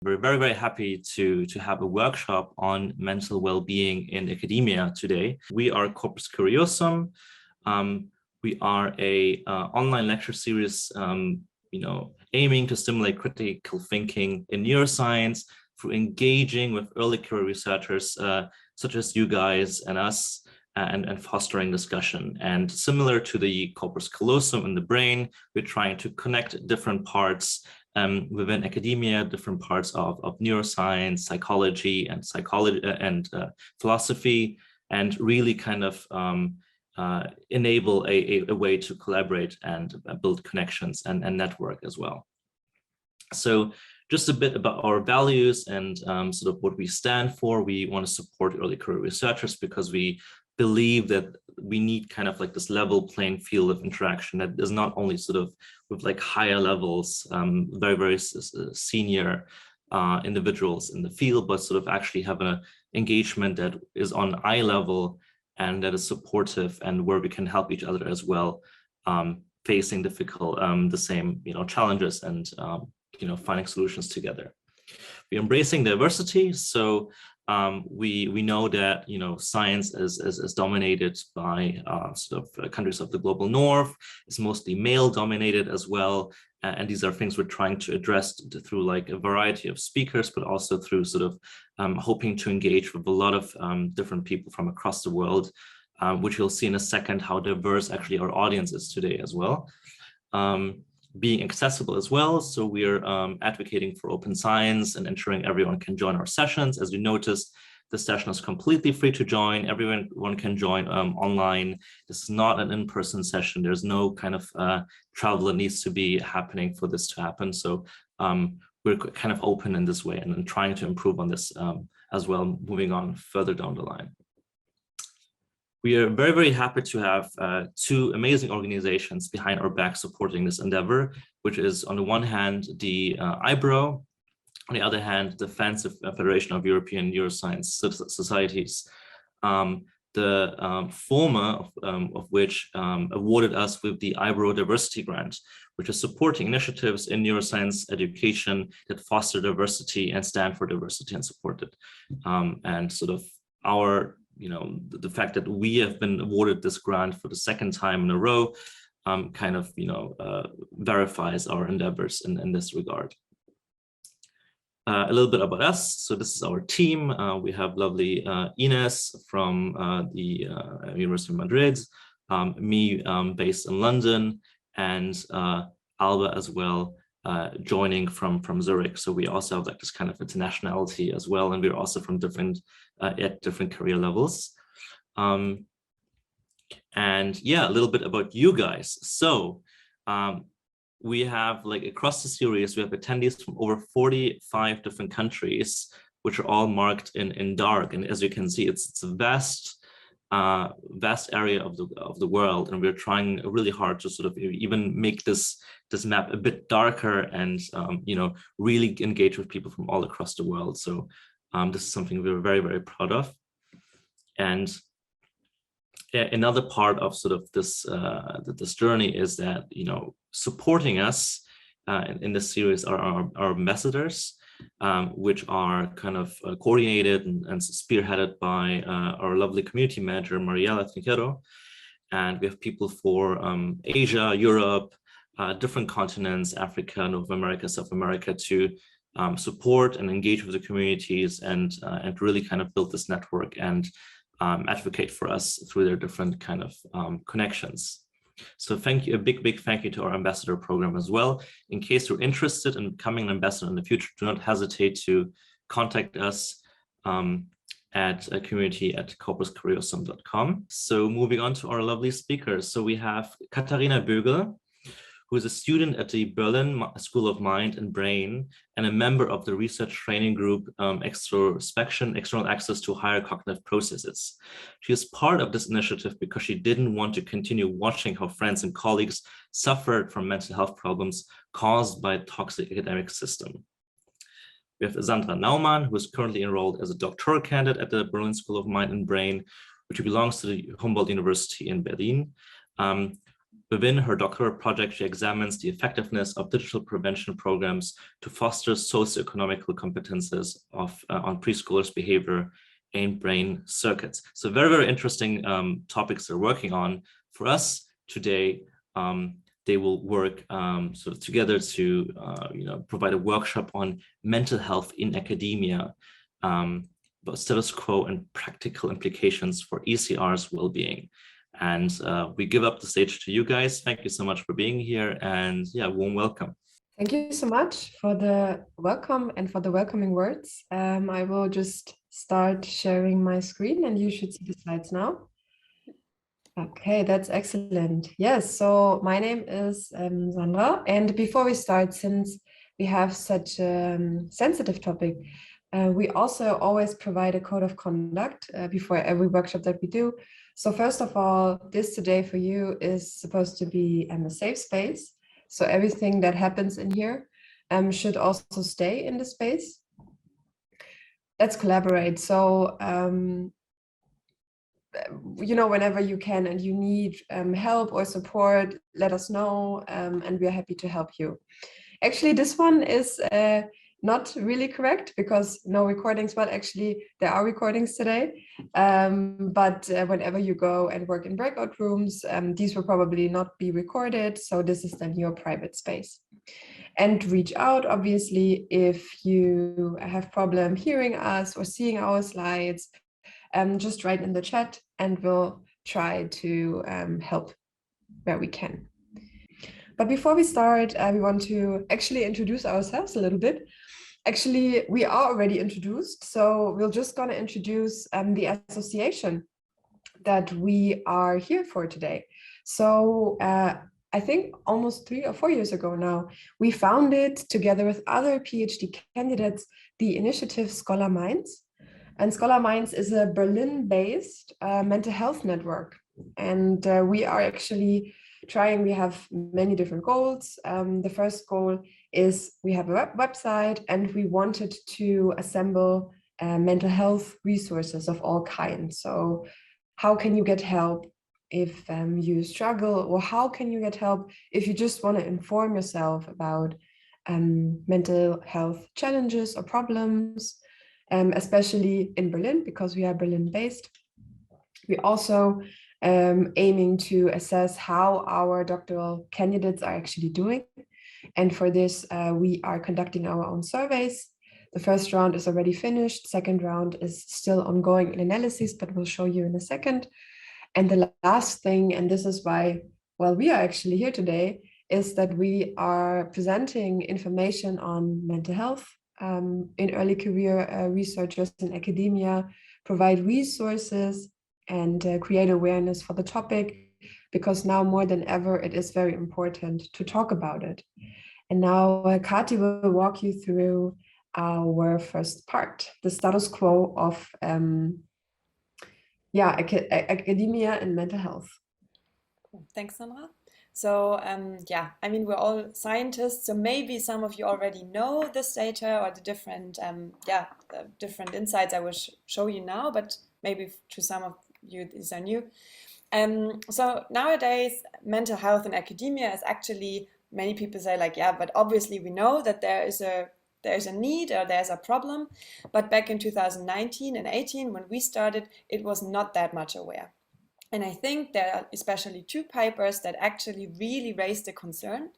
We're very, very happy to have a workshop on mental well-being in academia today. We are Corpus Curiosum. We are a online lecture series, aiming to stimulate critical thinking in neuroscience through engaging with early career researchers such as you guys and us, and fostering discussion. And similar to the corpus callosum in the brain, we're trying to connect different parts within academia, different parts of neuroscience, psychology, and philosophy, and really kind of enable a way to collaborate and build connections and network as well. So just a bit about our values and sort of what we stand for. We want to support early career researchers because we believe that we need kind of like this level playing field of interaction that is not only sort of with like higher levels, very, very senior individuals in the field, but sort of actually have an engagement that is on eye level and that is supportive and where we can help each other as well, facing difficult, the same, challenges and, finding solutions together. We're embracing diversity. So we know that science is dominated by sort of countries of the global north. It's mostly male dominated as well, and these are things we're trying to address through like a variety of speakers, but also through sort of hoping to engage with a lot of different people from across the world, which you'll see in a second how diverse actually our audience is today as well. Being accessible as well. So we're advocating for open science and ensuring everyone can join our sessions. As you noticed, the session is completely free to join. Everyone can join online. This is not an in-person session. There's no kind of travel that needs to be happening for this to happen. So we're kind of open in this way and trying to improve on this as well, moving on further down the line. We are very, very happy to have two amazing organizations behind our back supporting this endeavor, which is on the one hand, the IBRO, on the other hand, the Federation of European Neuroscience Societies. The former of which awarded us with the IBRO Diversity Grant, which is supporting initiatives in neuroscience education that foster diversity and stand for diversity and support it. And sort of our the fact that we have been awarded this grant for the second time in a row kind of, verifies our endeavors in this regard. A little bit about us. So this is our team. We have lovely Ines from the University of Madrid, me based in London, and Alba as well, joining from Zurich. So we also have like this kind of internationality as well, and we're also from different at different career levels. And yeah, a little bit about you guys. So we have like across the series, we have attendees from over 45 different countries, which are all marked in dark. And as you can see, it's a vast area of the world, and we're trying really hard to sort of even make this map a bit darker and really engage with people from all across the world. So this is something we're very, very proud of. And another part of sort of this this journey is that supporting us in this series are our ambassadors, which are kind of coordinated and spearheaded by our lovely community manager, Mariela Trinquero. And we have people for Asia, Europe, different continents, Africa, North America, South America, to support and engage with the communities and really kind of build this network and advocate for us through their different kind of connections. So thank you, a big thank you to our ambassador program as well. In case you're interested in becoming an ambassador in the future, do not hesitate to contact us at community@corpuscuriosum.com. So moving on to our lovely speakers. So we have Katharina Bögl, who is a student at the Berlin School of Mind and Brain and a member of the research training group Extrospection, External Access to Higher Cognitive Processes. She is part of this initiative because she didn't want to continue watching how friends and colleagues suffered from mental health problems caused by a toxic academic system. We have Sandra Naumann, who is currently enrolled as a doctoral candidate at the Berlin School of Mind and Brain, which belongs to the Humboldt University in Berlin. Within her doctoral project, she examines the effectiveness of digital prevention programs to foster socioeconomical competences on preschoolers' behavior and brain circuits. So very, very interesting topics they're working on. For us today, they will work sort of together to provide a workshop on mental health in academia, but status quo and practical implications for ECR's well-being. And we give up the stage to you guys. Thank you so much for being here, and yeah, warm welcome. Thank you so much for the welcome and for the welcoming words. I will just start sharing my screen and you should see the slides now. Okay, that's excellent. Yes, so my name is Sandra, and before we start, since we have such a sensitive topic, we also always provide a code of conduct before every workshop that we do. So first of all, this today for you is supposed to be a safe space. So everything that happens in here should also stay in the space. Let's collaborate. So whenever you can and you need help or support, let us know, and we are happy to help you. Actually, this one is not really correct because no recordings, well, actually there are recordings today, but whenever you go and work in breakout rooms, these will probably not be recorded, so this is then your private space. And reach out, obviously, if you have problem hearing us or seeing our slides, just write in the chat and we'll try to help where we can. But before we start, we want to actually introduce ourselves a little bit. Actually, we are already introduced, so we're just going to introduce the association that we are here for today. So I think almost 3 or 4 years ago now, we founded together with other PhD candidates the initiative Scholar Minds. And Scholar Minds is a Berlin-based mental health network. And we are actually trying, we have many different goals. The first goal is we have a website and we wanted to assemble mental health resources of all kinds. So how can you get help if you struggle, or how can you get help if you just want to inform yourself about mental health challenges or problems, especially in Berlin, because we are Berlin-based. We also aiming to assess how our doctoral candidates are actually doing. And for this, we are conducting our own surveys. The first round is already finished. Second round is still ongoing in analysis, but we'll show you in a second. And the last thing, and this is why, well, we are actually here today, is that we are presenting information on mental health in early career researchers in academia, provide resources and create awareness for the topic, because now more than ever, it is very important to talk about it. And now Kati will walk you through our first part, the status quo of academia and mental health. Thanks, Sandra. So I mean, we're all scientists, so maybe some of you already know this data or the different different insights I will show you now, but maybe to some of you these are new. So nowadays, mental health in academia is actually, many people say like, yeah, but obviously we know that there is a need or there's a problem, but back in 2019 and 18 when we started, it was not that much aware. And I think there are especially 2 papers that actually really raised the concern.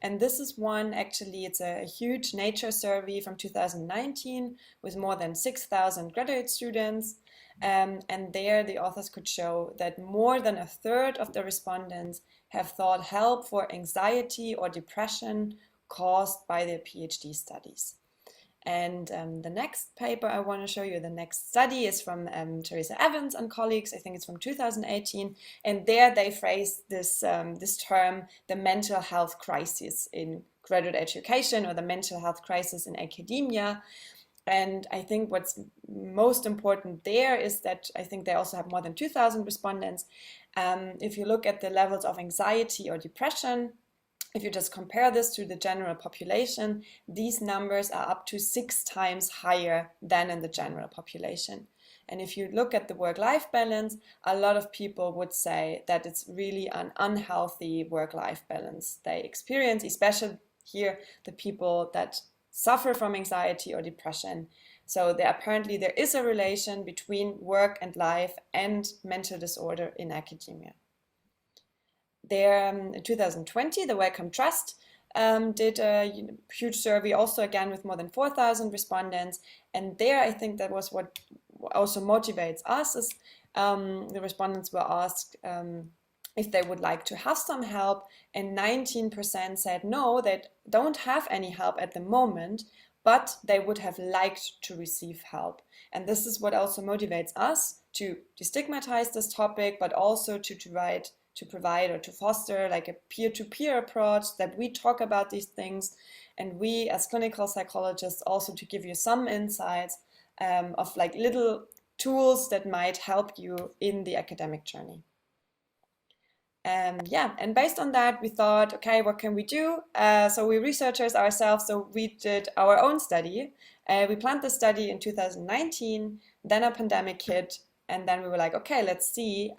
And this is one, actually, it's a huge Nature survey from 2019 with more than 6,000 graduate students. And there the authors could show that more than a third of the respondents have sought help for anxiety or depression caused by their PhD studies. And the next paper I want to show you, the next study, is from Teresa Evans and colleagues. I think it's from 2018. And there they phrased this term, the mental health crisis in graduate education, or the mental health crisis in academia. And I think what's most important there is that I think they also have more than 2,000 respondents. If you look at the levels of anxiety or depression, if you just compare this to the general population, these numbers are up to 6 times higher than in the general population. And if you look at the work-life balance, a lot of people would say that it's really an unhealthy work-life balance they experience, especially here the people that suffer from anxiety or depression. So apparently there is a relation between work and life and mental disorder in academia. There, in 2020, the Wellcome Trust did a huge survey, also again with more than 4,000 respondents. And there, I think that was what also motivates us, is the respondents were asked if they would like to have some help, and 19% said no, they don't have any help at the moment, but they would have liked to receive help. And this is what also motivates us to destigmatize this topic, but also to provide or to foster like a peer-to-peer approach, that we talk about these things, and we as clinical psychologists also to give you some insights of like little tools that might help you in the academic journey. And based on that, we thought, okay, what can we do? So we researchers ourselves, so we did our own study. We planned the study in 2019, then a pandemic hit, and then we were like, okay, let's see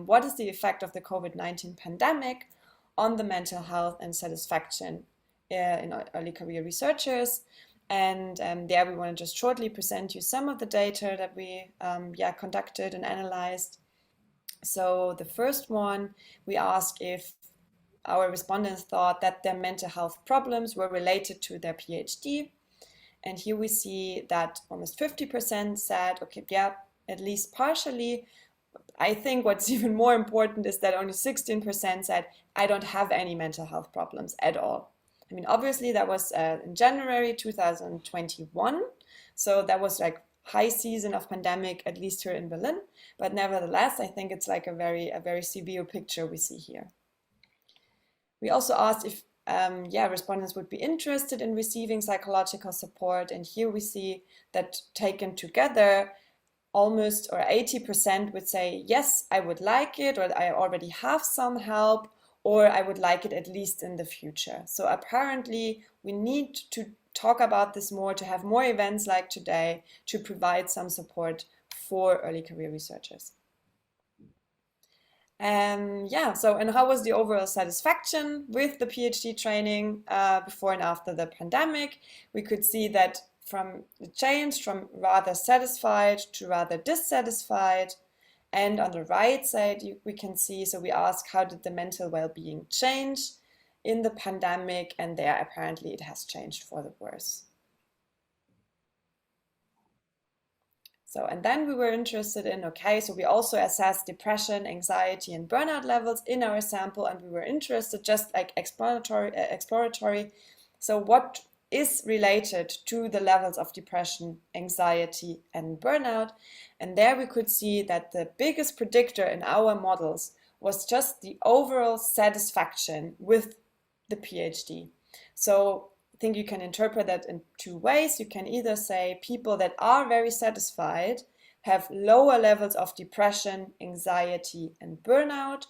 what is the effect of the COVID-19 pandemic on the mental health and satisfaction in early career researchers. And there we want to just shortly present you some of the data that we conducted and analyzed. So the first one, we asked if our respondents thought that their mental health problems were related to their PhD. And here we see that almost 50% said, okay, yeah, at least partially. I think what's even more important is that only 16% said, I don't have any mental health problems at all. I mean, obviously that was in January 2021. So that was like high season of pandemic, at least here in Berlin. But nevertheless, I think it's like a very severe picture we see here. We also asked if respondents would be interested in receiving psychological support. And here we see that taken together, almost or 80% would say, yes, I would like it, or I already have some help, or I would like it at least in the future. So apparently we need to talk about this more, to have more events like today, to provide some support for early career researchers. And how was the overall satisfaction with the PhD training before and after the pandemic? We could see that from the change from rather satisfied to rather dissatisfied. And on the right side, we can see, so we ask, how did the mental well-being change in the pandemic? And there, apparently, it has changed for the worse. So, and then we were interested in, okay, so we also assessed depression, anxiety, and burnout levels in our sample, and we were interested, just like exploratory. So what is related to the levels of depression, anxiety, and burnout? And there we could see that the biggest predictor in our models was just the overall satisfaction with the PhD. So I think you can interpret that in two ways. You can either say people that are very satisfied have lower levels of depression, anxiety, and burnout,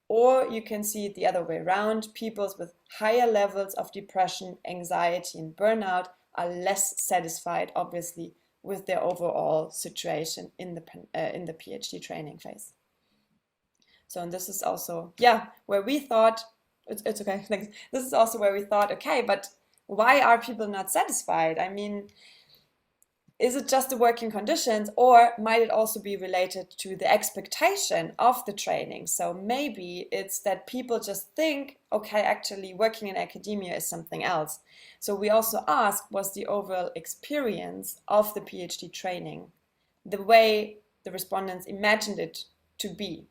or you can see it the other way around. People with higher levels of depression, anxiety, and burnout are less satisfied, obviously, with their overall situation in the PhD training phase. So, and this is also, where we thought, it's okay, thanks. This is also where we thought, okay, but why are people not satisfied? I mean, is it just the working conditions, or might it also be related to the expectation of the training? So maybe it's that people just think, okay, actually working in academia is something else. So we also asked, was the overall experience of the PhD training the way the respondents imagined it to be?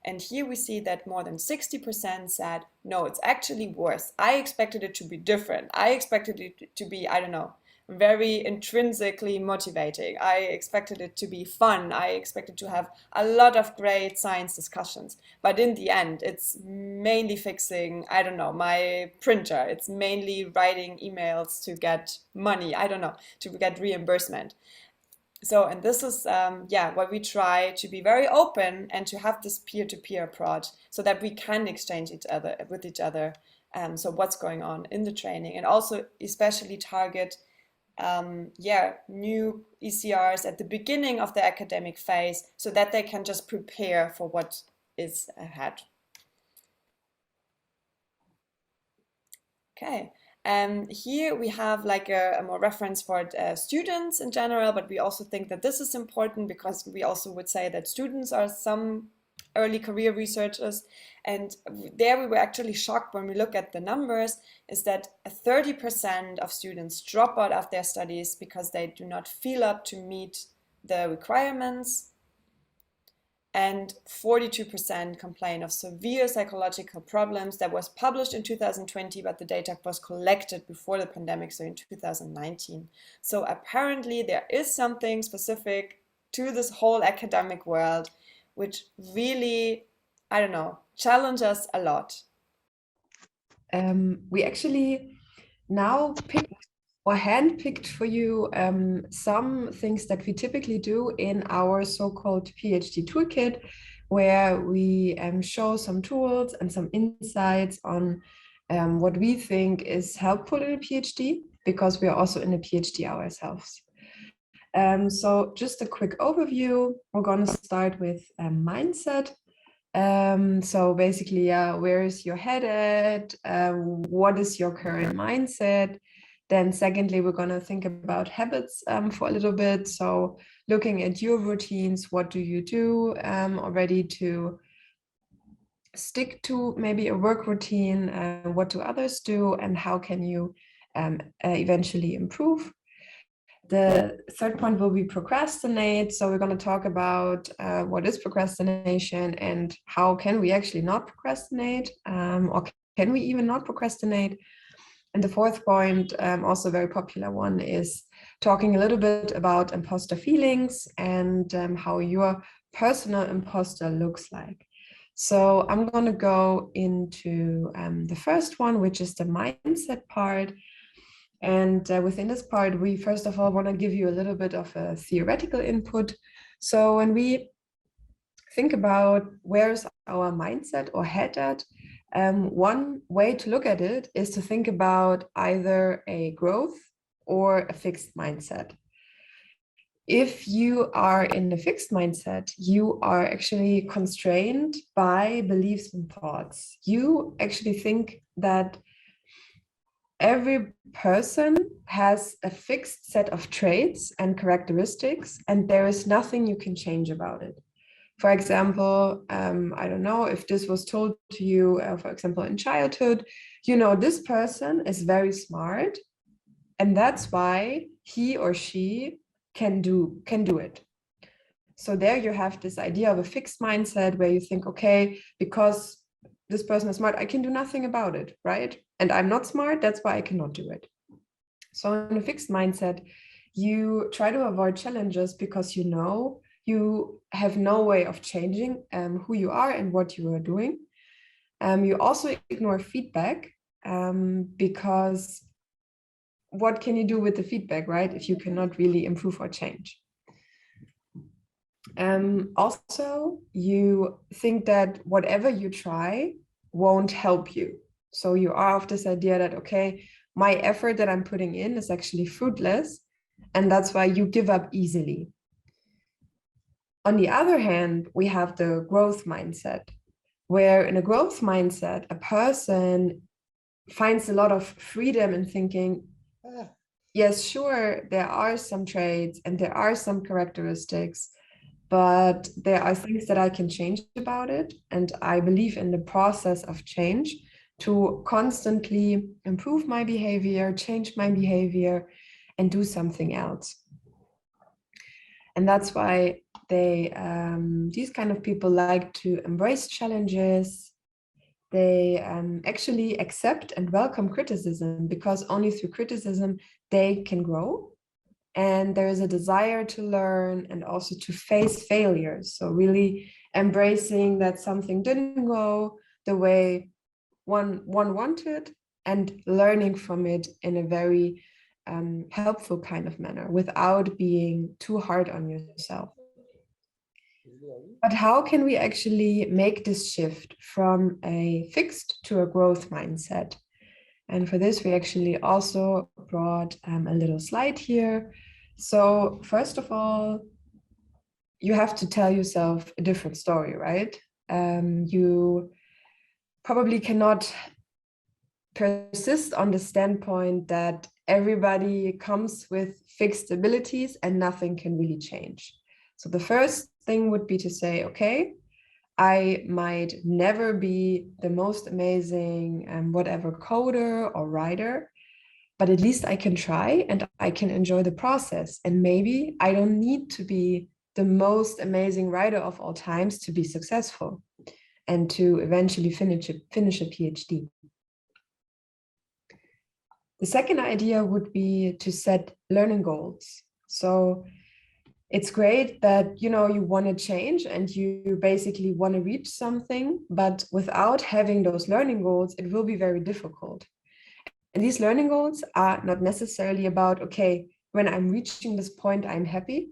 And here we see that more than 60% said, no, it's actually worse. I expected it to be different. I expected it to be, I don't know, very intrinsically motivating. I expected it to be fun. I expected to have a lot of great science discussions. But in the end, it's mainly fixing, I don't know, my printer. It's mainly writing emails to get money, I don't know, to get reimbursement. So, and this is, where we try to be very open and to have this peer-to-peer approach so that we can exchange with each other So what's going on in the training, and also especially target new ECRs at the beginning of the academic phase so that they can just prepare for what is ahead. Okay. Here we have like a more reference for students in general, but we also think that this is important because we also would say that students are some early career researchers. And there we were actually shocked when we look at the numbers, is that 30% of students drop out of their studies because they do not feel up to meet the requirements. And 42% complain of severe psychological problems. That was published in 2020, but the data was collected before the pandemic, so in 2019. So apparently there is something specific to this whole academic world, which really, I don't know, challenges us a lot. We actually now picked or handpicked for you some things that we typically do in our so-called PhD toolkit, where we show some tools and some insights on what we think is helpful in a PhD, because we are also in a PhD ourselves. So just a quick overview. We're going to start with mindset. So basically, where is your head at? What is your current mindset? Then secondly, we're going to think about habits for a little bit. So looking at your routines, what do you do already to stick to maybe a work routine? What do others do? And how can you eventually improve? The third point will be procrastinate. So we're going to talk about what is procrastination and how can we actually not procrastinate, or can we even not procrastinate? And the fourth point, also a very popular one, is talking a little bit about imposter feelings and how your personal imposter looks like. So I'm going to go into the first one, which is the mindset part. And within this part, we first of all want to give you a little bit of a theoretical input. So when we think about where's our mindset or head at, one way to look at it is to think about either a growth or a fixed mindset. If you are in a fixed mindset, you are actually constrained by beliefs and thoughts. You actually think that every person has a fixed set of traits and characteristics, and there is nothing you can change about it. For example, I don't know if this was told to you, for example, in childhood, you know, this person is very smart, and that's why he or she can do it. So there you have this idea of a fixed mindset where you think, okay, because this person is smart, I can do nothing about it, right? And I'm not smart, that's why I cannot do it. So in a fixed mindset, you try to avoid challenges because you know you have no way of changing who you are and what you are doing. You also ignore feedback because what can you do with the feedback, right? If you cannot really improve or change. Also, you think that whatever you try won't help you. So you are of this idea that, okay, my effort that I'm putting in is actually fruitless, and that's why you give up easily. On the other hand, we have the growth mindset, where in a growth mindset, a person finds a lot of freedom in thinking, yes, sure, there are some traits and there are some characteristics, but there are things that I can change about it. And I believe in the process of change to constantly improve my behavior, change my behavior, and do something else. And that's why these kind of people like to embrace challenges. They actually accept and welcome criticism, because only through criticism they can grow. And there is a desire to learn and also to face failures. So really embracing that something didn't go the way one wanted, and learning from it in a very helpful kind of manner without being too hard on yourself. But how can we actually make this shift from a fixed to a growth mindset? And for this, we actually also brought a little slide here. So first of all, you have to tell yourself a different story, right? You probably cannot persist on the standpoint that everybody comes with fixed abilities and nothing can really change. So the first thing would be to say, okay, I might never be the most amazing whatever coder or writer, but at least I can try and I can enjoy the process. And maybe I don't need to be the most amazing writer of all times to be successful and to eventually finish a PhD. The second idea would be to set learning goals. So it's great that you want to change and you basically want to reach something, but without having those learning goals, it will be very difficult. And these learning goals are not necessarily about, okay, when I'm reaching this point, I'm happy,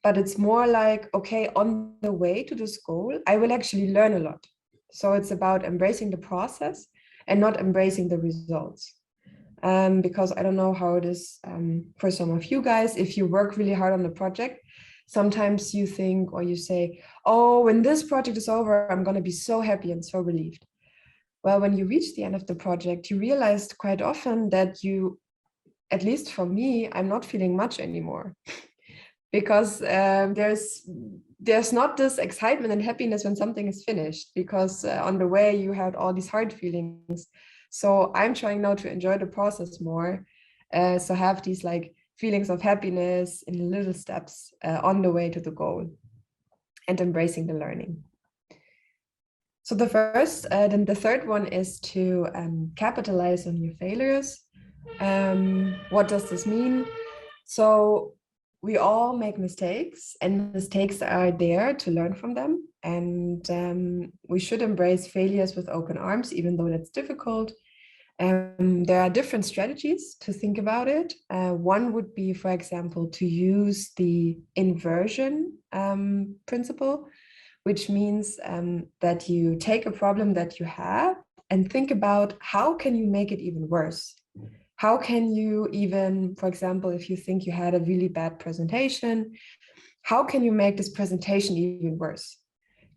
but it's more like, okay, on the way to this goal, I will actually learn a lot. So it's about embracing the process and not embracing the results. Because I don't know how it is for some of you guys, if you work really hard on the project, sometimes you think or you say, oh, when this project is over, I'm going to be so happy and so relieved. Well, when you reach the end of the project, you realize quite often that you, at least for me, I'm not feeling much anymore. Because there's not this excitement and happiness when something is finished, because on the way you had all these hard feelings. So I'm trying now to enjoy the process more. So have these like feelings of happiness in little steps on the way to the goal and embracing the learning. So the then the third one is to capitalize on your failures. What does this mean? So we all make mistakes, and mistakes are there to learn from them. And we should embrace failures with open arms, even though that's difficult. There are different strategies to think about it. One would be, for example, to use the inversion principle, which means that you take a problem that you have and think about how can you make it even worse? How can you even, for example, if you think you had a really bad presentation, how can you make this presentation even worse?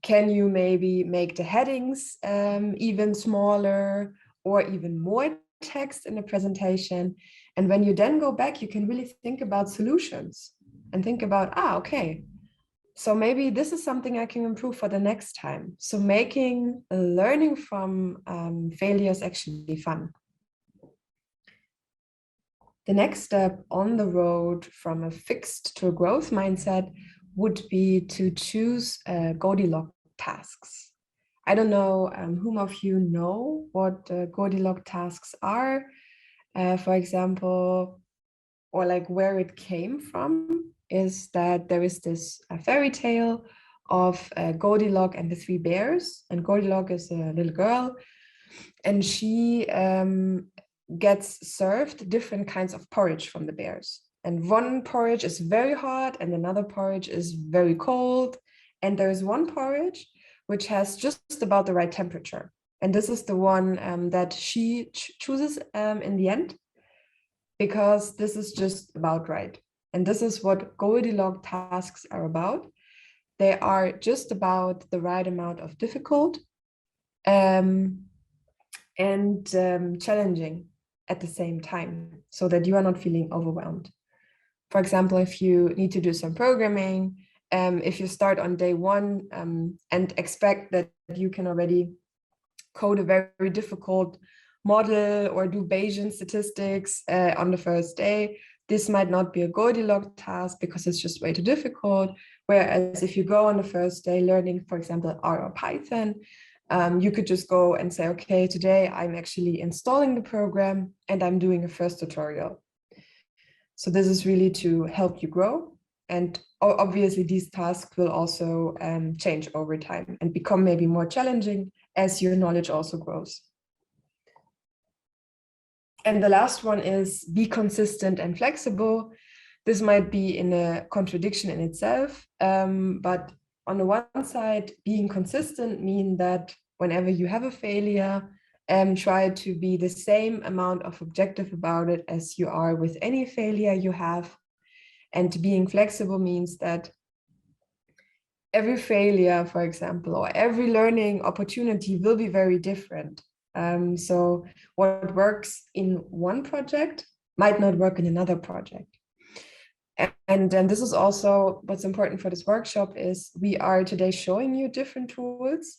Can you maybe make the headings even smaller or even more text in the presentation? And when you then go back, you can really think about solutions and think about, okay, so maybe this is something I can improve for the next time. So making learning from failures actually fun. The next step on the road from a fixed to a growth mindset would be to choose Goldilocks tasks. I don't know whom of you know what Goldilocks tasks are, for example, or like where it came from, is that there is this fairy tale of Goldilocks and the three bears. And Goldilocks is a little girl, and she gets served different kinds of porridge from the bears. And one porridge is very hot and another porridge is very cold. And there is one porridge which has just about the right temperature. And this is the one that she chooses in the end, because this is just about right. And this is what Goldilocks tasks are about. They are just about the right amount of difficult and challenging at the same time, so that you are not feeling overwhelmed. For example, if you need to do some programming, if you start on day one and expect that you can already code a very difficult model or do Bayesian statistics on the first day, this might not be a Goldilocks task because it's just way too difficult. Whereas if you go on the first day learning, for example, R or Python, you could just go and say, okay, today I'm actually installing the program and I'm doing a first tutorial. So this is really to help you grow. And obviously these tasks will also change over time and become maybe more challenging as your knowledge also grows. And the last one is be consistent and flexible. This might be in a contradiction in itself, but on the one side, being consistent means that whenever you have a failure, try to be the same amount of objective about it as you are with any failure you have. And being flexible means that every failure, for example, or every learning opportunity will be very different. So what works in one project might not work in another project. And then this is also what's important for this workshop is we are today showing you different tools,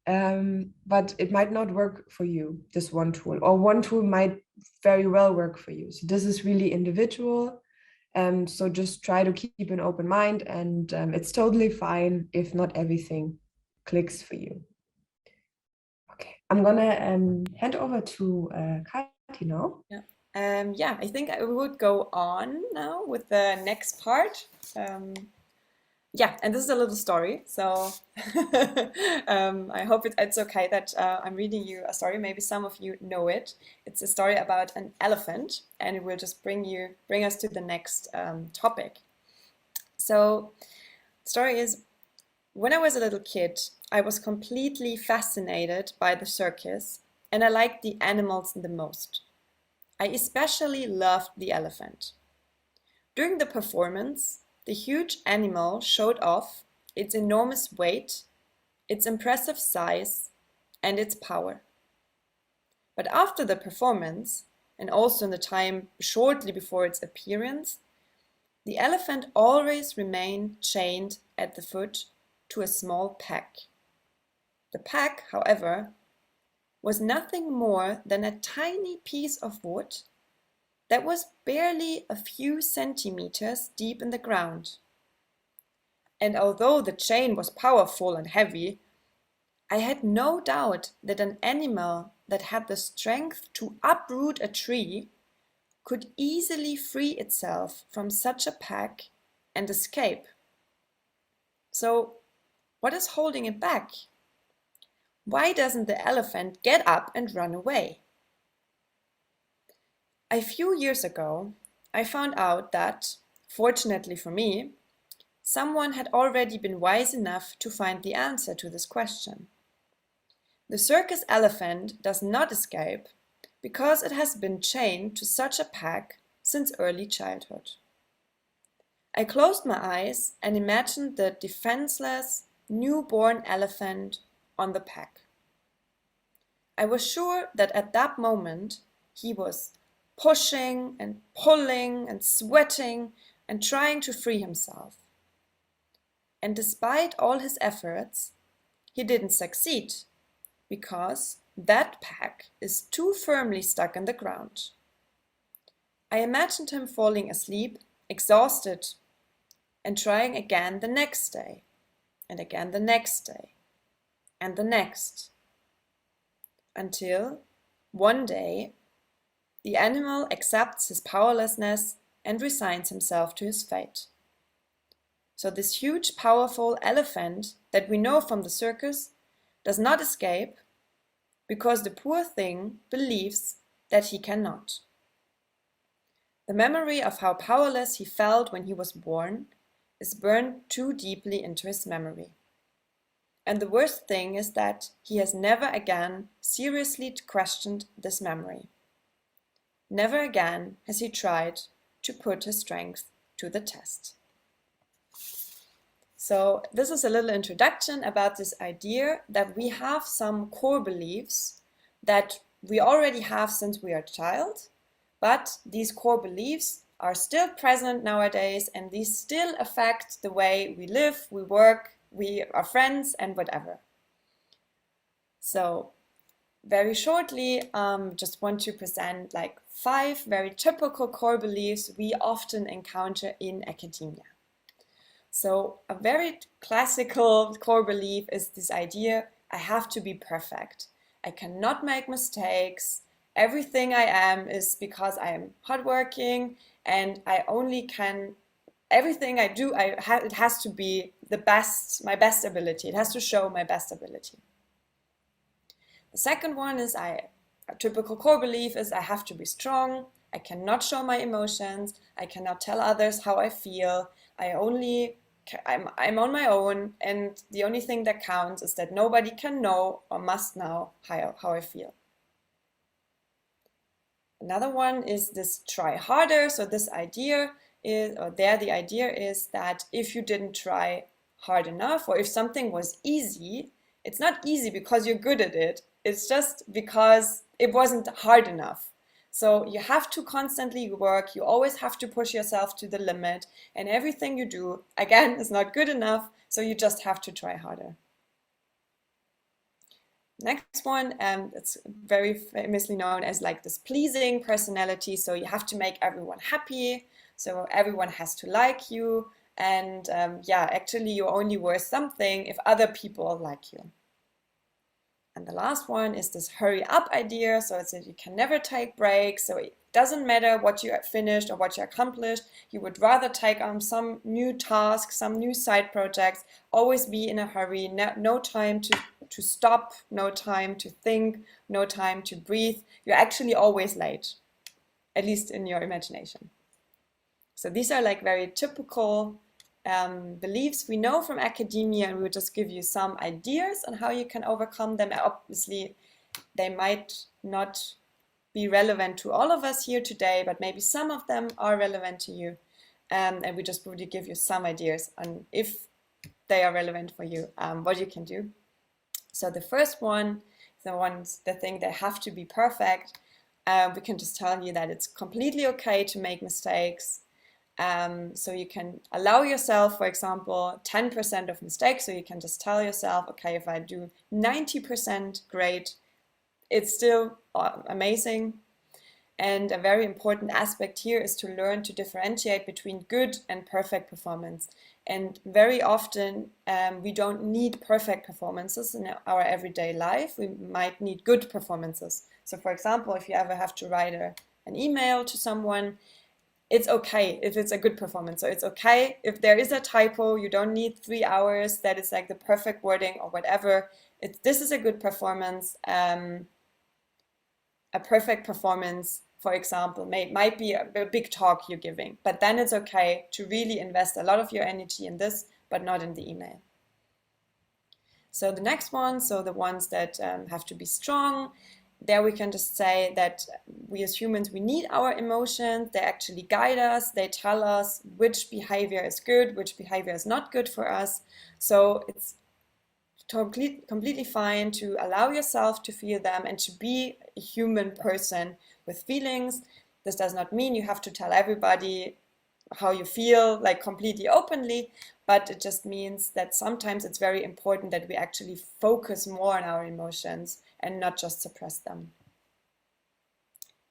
but it might not work for you, this one tool, or one tool might very well work for you. So this is really individual. So just try to keep an open mind, and it's totally fine if not everything clicks for you. Okay, I'm gonna hand over to Kati now. Yeah, I think I would go on now with the next part. Yeah, and this is a little story, so I hope it's okay that I'm reading you a story. Maybe some of you know it. It's a story about an elephant, and it will just bring us to the next topic. So, the story is, when I was a little kid, I was completely fascinated by the circus, and I liked the animals the most. I especially loved the elephant. During the performance, the huge animal showed off its enormous weight, its impressive size, and its power. But after the performance, and also in the time shortly before its appearance, the elephant always remained chained at the foot to a small peg. The peg, however, was nothing more than a tiny piece of wood that was barely a few centimeters deep in the ground. And although the chain was powerful and heavy, I had no doubt that an animal that had the strength to uproot a tree could easily free itself from such a peg and escape. So, what is holding it back? Why doesn't the elephant get up and run away? A few years ago, I found out that, fortunately for me, someone had already been wise enough to find the answer to this question. The circus elephant does not escape because it has been chained to such a peg since early childhood. I closed my eyes and imagined the defenseless, newborn elephant on the peg. I was sure that at that moment he was pushing and pulling and sweating and trying to free himself. And despite all his efforts, he didn't succeed because that peg is too firmly stuck in the ground. I imagined him falling asleep, exhausted, and trying again the next day, and again the next day, and the next, until one day the animal accepts his powerlessness and resigns himself to his fate. So this huge, powerful elephant that we know from the circus does not escape because the poor thing believes that he cannot. The memory of how powerless he felt when he was born is burned too deeply into his memory. And the worst thing is that he has never again seriously questioned this memory. Never again has he tried to put his strength to the test. So this is a little introduction about this idea that we have some core beliefs that we already have since we are a child, but these core beliefs are still present nowadays, and these still affect the way we live, we work, we are friends, and whatever. So very shortly, just want to present like 5 very typical core beliefs we often encounter in academia. So a very classical core belief is this idea, I have to be perfect. I cannot make mistakes. Everything I am is because I am hardworking, and I only can, everything I do, it has to be the best, my best ability. It has to show my best ability. The second one is a typical core belief is I have to be strong. I cannot show my emotions. I cannot tell others how I feel. I'm on my own, and the only thing that counts is that nobody can know or must know how I feel. Another one is this try harder. So this idea is, or there the idea is that if you didn't try hard enough, or if something was easy, it's not easy because you're good at it. It's just because it wasn't hard enough. So you have to constantly work. You always have to push yourself to the limit, and everything you do, again, is not good enough. So you just have to try harder. Next one, it's very famously known as like this pleasing personality. So you have to make everyone happy. So everyone has to like you. And yeah, actually you're only worth something if other people like you. And the last one is this hurry up idea. So it's that you can never take breaks. So it doesn't matter what you finished or what you accomplished. You would rather take on some new task, some new side projects, always be in a hurry, no time to stop, no time to think, no time to breathe. You're actually always late, at least in your imagination. So these are like very typical beliefs we know from academia, and we will just give you some ideas on how you can overcome them. Obviously, they might not be relevant to all of us here today, but maybe some of them are relevant to you. And we just really give you some ideas on if they are relevant for you, what you can do. So the first one, the thing they have to be perfect. We can just tell you that it's completely okay to make mistakes. So you can allow yourself, for example, 10% of mistakes. So you can just tell yourself, okay, if I do 90%, great, it's still amazing. And a very important aspect here is to learn to differentiate between good and perfect performance. And very often we don't need perfect performances in our everyday life. We might need good performances. So for example, if you ever have to write an email to someone, it's okay if it's a good performance. So it's okay if there is a typo, you don't need 3 hours, that is like the perfect wording or whatever. This is a good performance. A perfect performance, for example, might be a big talk you're giving, but then it's okay to really invest a lot of your energy in this, but not in the email. So the next one, so the ones that have to be strong, there we can just say that we as humans, we need our emotions. They actually guide us. They tell us which behavior is good, which behavior is not good for us. So it's completely fine to allow yourself to feel them and to be a human person with feelings. This does not mean you have to tell everybody how you feel, like completely openly, but it just means that sometimes it's very important that we actually focus more on our emotions and not just suppress them.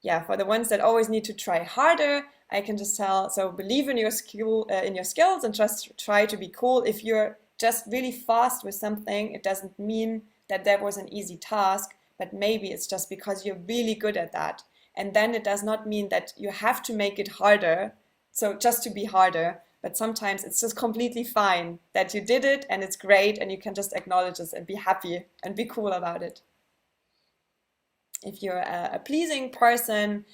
Yeah, for the ones that always need to try harder, I can just tell, so believe in your skills and just try to be cool. If you're just really fast with something, it doesn't mean that that was an easy task, but maybe it's just because you're really good at that. And then it does not mean that you have to make it harder, so just to be harder, but sometimes it's just completely fine that you did it and it's great and you can just acknowledge it and be happy and be cool about it. If you're a pleasing person,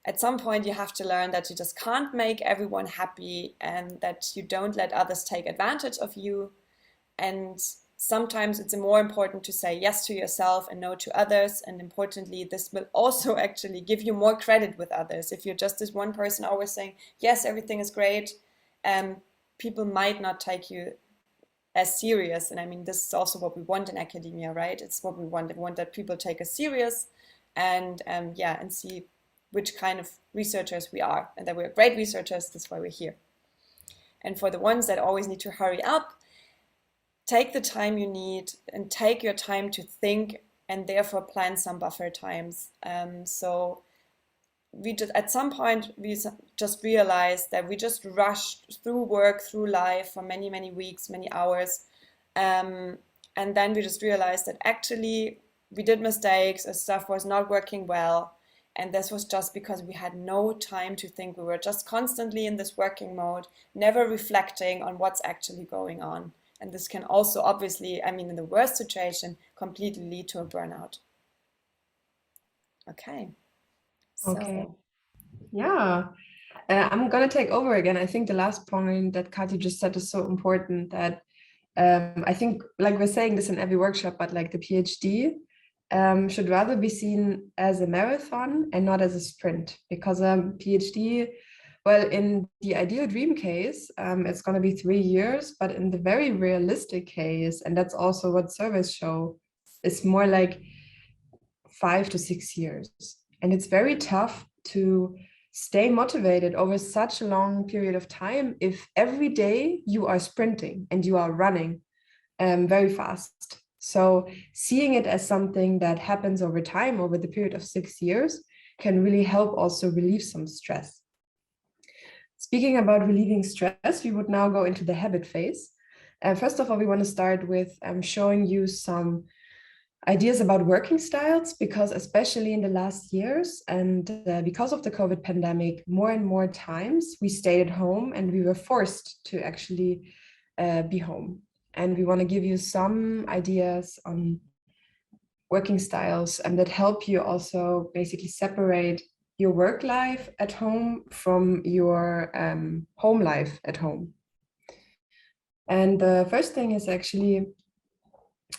at some point you have to learn that you just can't make everyone happy and that you don't let others take advantage of you. And sometimes it's more important to say yes to yourself and no to others. And importantly, this will also actually give you more credit with others. If you're just this one person always saying, yes, everything is great, people might not take you as serious. And I mean, this is also what we want in academia, right? It's what we want. We want that people take us serious and and see which kind of researchers we are and that we're great researchers. That's why we're here. And for the ones that always need to hurry up, take the time you need and take your time to think and therefore plan some buffer times. So we just, at some point, we just realized that we just rushed through work, through life for many, many weeks, many hours. And then we just realized that actually we did mistakes, stuff was not working well. And this was just because we had no time to think. We were just constantly in this working mode, never reflecting on what's actually going on. And this can also obviously, I mean, in the worst situation, completely lead to a burnout. Okay. Okay. Yeah. I'm going to take over again. I think the last point that Kati just said is so important that I think, like we're saying this in every workshop, but like the PhD should rather be seen as a marathon and not as a sprint, because a PhD, well, in the ideal dream case, it's going to be 3 years, but in the very realistic case, and that's also what surveys show, it's more like 5 to 6 years. And it's very tough to stay motivated over such a long period of time if every day you are sprinting and you are running very fast. So seeing it as something that happens over time, over the period of 6 years, can really help also relieve some stress. Speaking about relieving stress, we would now go into the habit phase. First of all, we want to start with showing you some ideas about working styles, because especially in the last years and because of the COVID pandemic, more and more times we stayed at home and we were forced to actually be home. And we want to give you some ideas on working styles and that help you also basically separate your work life at home from your home life at home. And the first thing is actually,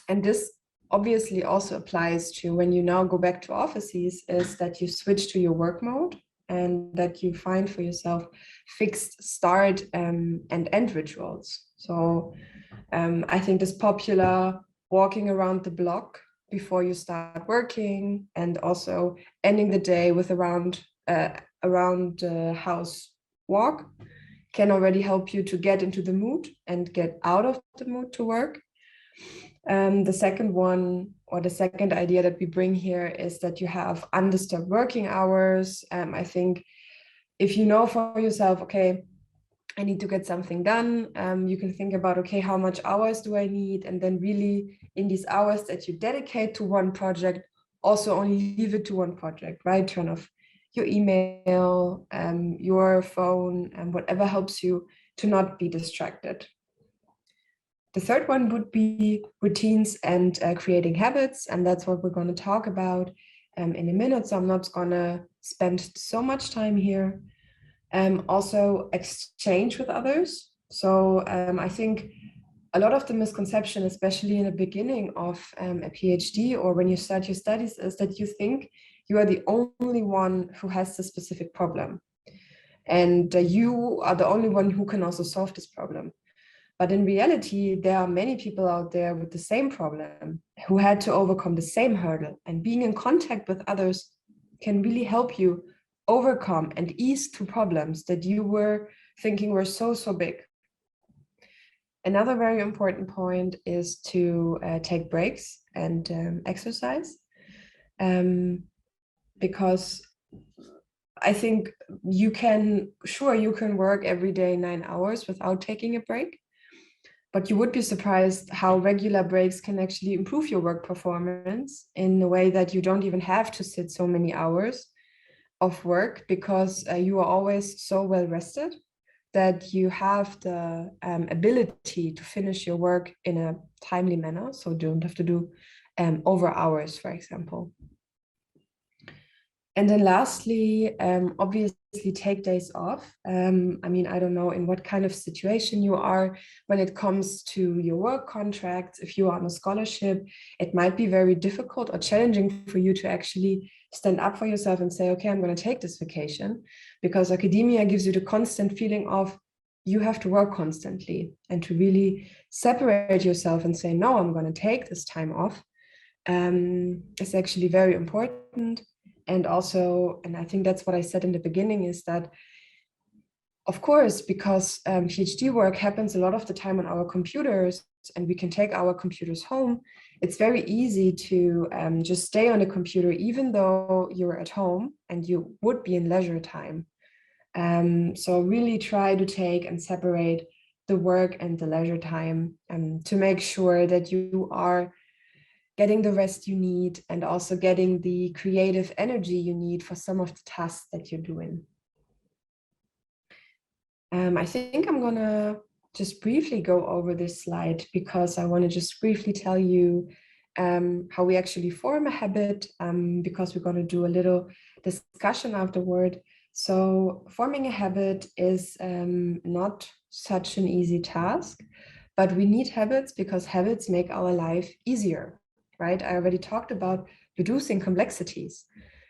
and this obviously also applies to when you now go back to offices, is that you switch to your work mode and that you find for yourself fixed start and end rituals. So I think this popular walking around the block before you start working, and also ending the day with around house walk, can already help you to get into the mood and get out of the mood to work. The second one, or the second idea that we bring here, is that you have undisturbed working hours. I think if you know for yourself, okay, I need to get something done, you can think about, okay, how much hours do I need? And then really in these hours that you dedicate to one project, also only leave it to one project, right? Turn off your email, your phone, and whatever helps you to not be distracted. The third one would be routines and creating habits. And that's what we're going to talk about in a minute. So I'm not going to spend so much time here. Also exchange with others. So I think a lot of the misconception, especially in the beginning of a PhD or when you start your studies, is that you think you are the only one who has this specific problem. And you are the only one who can also solve this problem. But in reality, there are many people out there with the same problem who had to overcome the same hurdle. And being in contact with others can really help you overcome and ease through problems that you were thinking were so big. Another very important point is to take breaks and exercise, because I think you can work every day 9 hours without taking a break, but you would be surprised how regular breaks can actually improve your work performance in a way that you don't even have to sit so many hours of work, because you are always so well rested that you have the ability to finish your work in a timely manner. So don't have to do over hours, for example. And then lastly, obviously take days off. I mean, I don't know in what kind of situation you are when it comes to your work contracts. If you are on a scholarship, it might be very difficult or challenging for you to actually stand up for yourself and say, okay, I'm going to take this vacation, because academia gives you the constant feeling of you have to work constantly, and to really separate yourself and say, no, I'm going to take this time off is actually very important. And also, and I think that's what I said in the beginning, is that, of course, because PhD work happens a lot of the time on our computers and we can take our computers home, it's very easy to just stay on a computer, even though you're at home and you would be in leisure time. So really try to take and separate the work and the leisure time to make sure that you are getting the rest you need and also getting the creative energy you need for some of the tasks that you're doing. I think I'm gonna just briefly go over this slide, because I want to just briefly tell you how we actually form a habit, because we're going to do a little discussion afterward. So forming a habit is not such an easy task, but we need habits because habits make our life easier, right? I already talked about reducing complexities.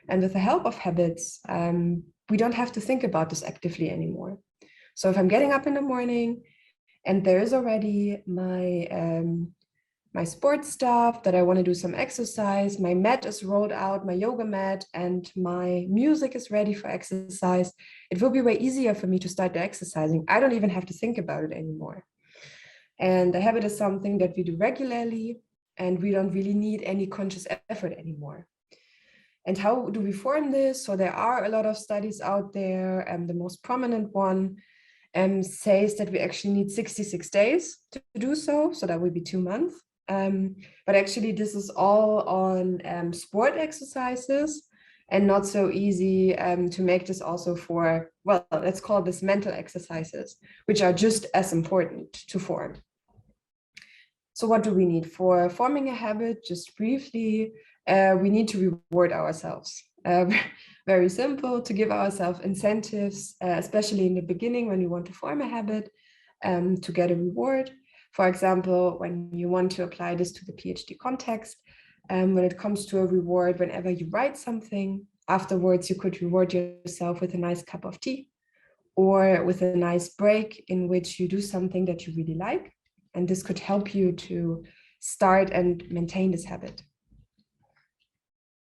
And with the help of habits, we don't have to think about this actively anymore. So if I'm getting up in the morning and there is already my sports stuff, that I want to do some exercise, my mat is rolled out, my yoga mat, and my music is ready for exercise, it will be way easier for me to start the exercising. I don't even have to think about it anymore. And the habit is something that we do regularly, and we don't really need any conscious effort anymore. And how do we form this? So there are a lot of studies out there, and the most prominent one says that we actually need 66 days to do so. So that would be 2 months. But actually, this is all on sport exercises, and not so easy to make this also for, well, let's call this mental exercises, which are just as important to form. So what do we need for forming a habit? Just briefly, we need to reward ourselves. Very simple, to give ourselves incentives, especially in the beginning when you want to form a habit, to get a reward. For example, when you want to apply this to the PhD context, when it comes to a reward, whenever you write something, afterwards you could reward yourself with a nice cup of tea or with a nice break in which you do something that you really like. And this could help you to start and maintain this habit.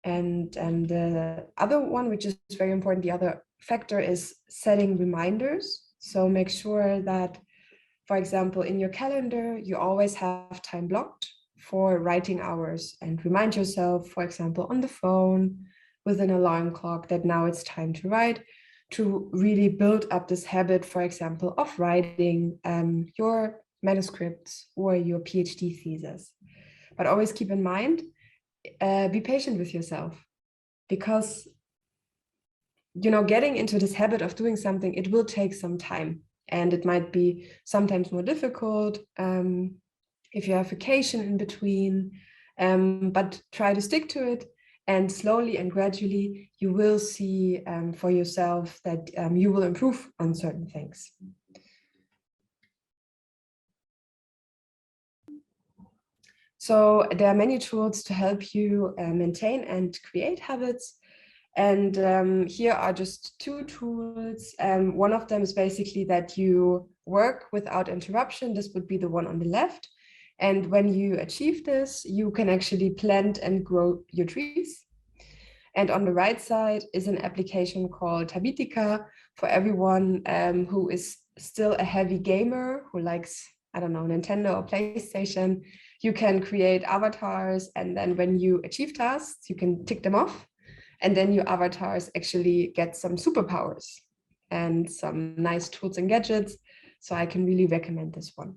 And the other one, which is very important, the other factor is setting reminders. So make sure that, for example, in your calendar, you always have time blocked for writing hours, and remind yourself, for example, on the phone with an alarm clock, that now it's time to write, to really build up this habit, for example, of writing your manuscripts or your PhD thesis. But always keep in mind, be patient with yourself, because getting into this habit of doing something, it will take some time, and it might be sometimes more difficult if you have vacation in between, but try to stick to it, and slowly and gradually you will see for yourself that you will improve on certain things. So there are many tools to help you maintain and create habits. And here are just 2 tools. One of them is basically that you work without interruption. This would be the one on the left. And when you achieve this, you can actually plant and grow your trees. And on the right side is an application called Habitica for everyone who is still a heavy gamer, who likes, I don't know, Nintendo or PlayStation. You can create avatars, and then when you achieve tasks, you can tick them off. And then your avatars actually get some superpowers and some nice tools and gadgets. So I can really recommend this one.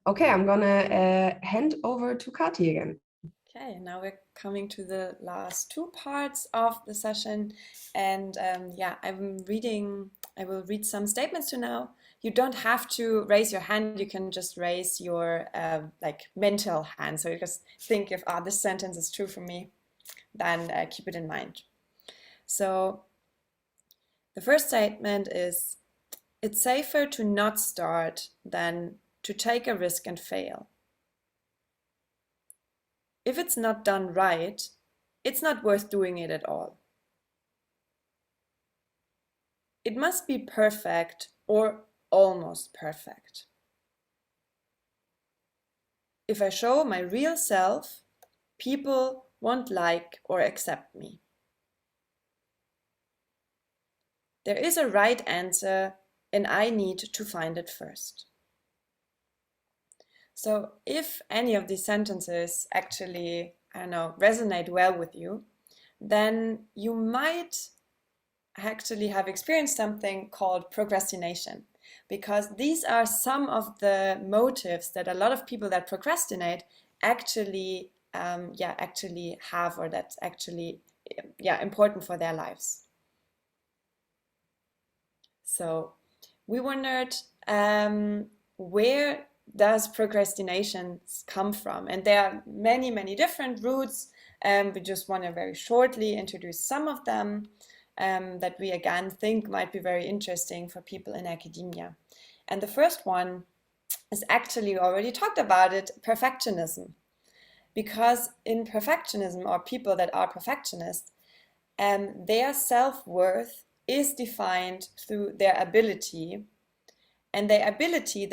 Okay, I'm gonna hand over to Kati again. Okay, now we're coming to the last 2 parts of the session. And yeah, I will read some statements to now. You don't have to raise your hand, you can just raise your mental hand. So you just think if this sentence is true for me, then keep it in mind. So the first statement is, it's safer to not start than to take a risk and fail. If it's not done right, it's not worth doing it at all. It must be perfect or almost perfect. If I show my real self, people won't like or accept me. There is a right answer, and I need to find it first. So if any of these sentences actually, resonate well with you, then you might actually have experienced something called procrastination, because these are some of the motives that a lot of people that procrastinate actually have, or that's actually important for their lives. So we wondered, where does procrastination come from? And there are many different roots. We just want to very shortly introduce some of them that we again think might be very interesting for people in academia. And the first one is actually, we already talked about it, perfectionism. because in perfectionism, or people that are perfectionists, their self-worth is defined through their ability, and the ability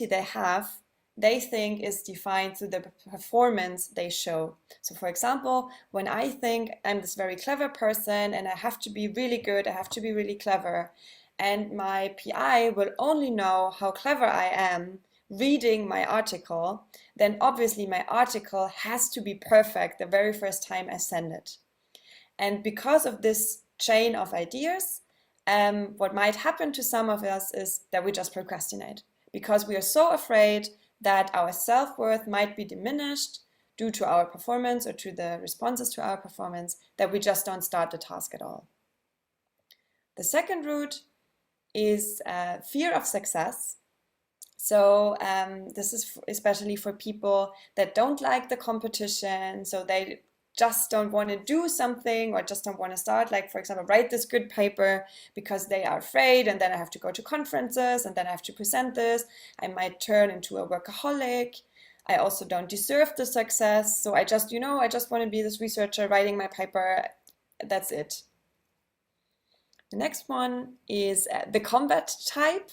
they have, they think is defined through the performance they show. So for example, when I think I'm this very clever person and I have to be really good, I have to be really clever, and my PI will only know how clever I am reading my article, then obviously my article has to be perfect the very first time I send it. And because of this chain of ideas, what might happen to some of us is that we just procrastinate, because we are so afraid that our self-worth might be diminished due to our performance or to the responses to our performance, that we just don't start the task at all. The second route is fear of success. So this is especially for people that don't like the competition, so they just don't want to do something or just don't want to start, like for example, write this good paper because they are afraid, and then I have to go to conferences and then I have to present this. I might turn into a workaholic. I also don't deserve the success. So I just, I just want to be this researcher writing my paper. That's it. The next one is the combat type.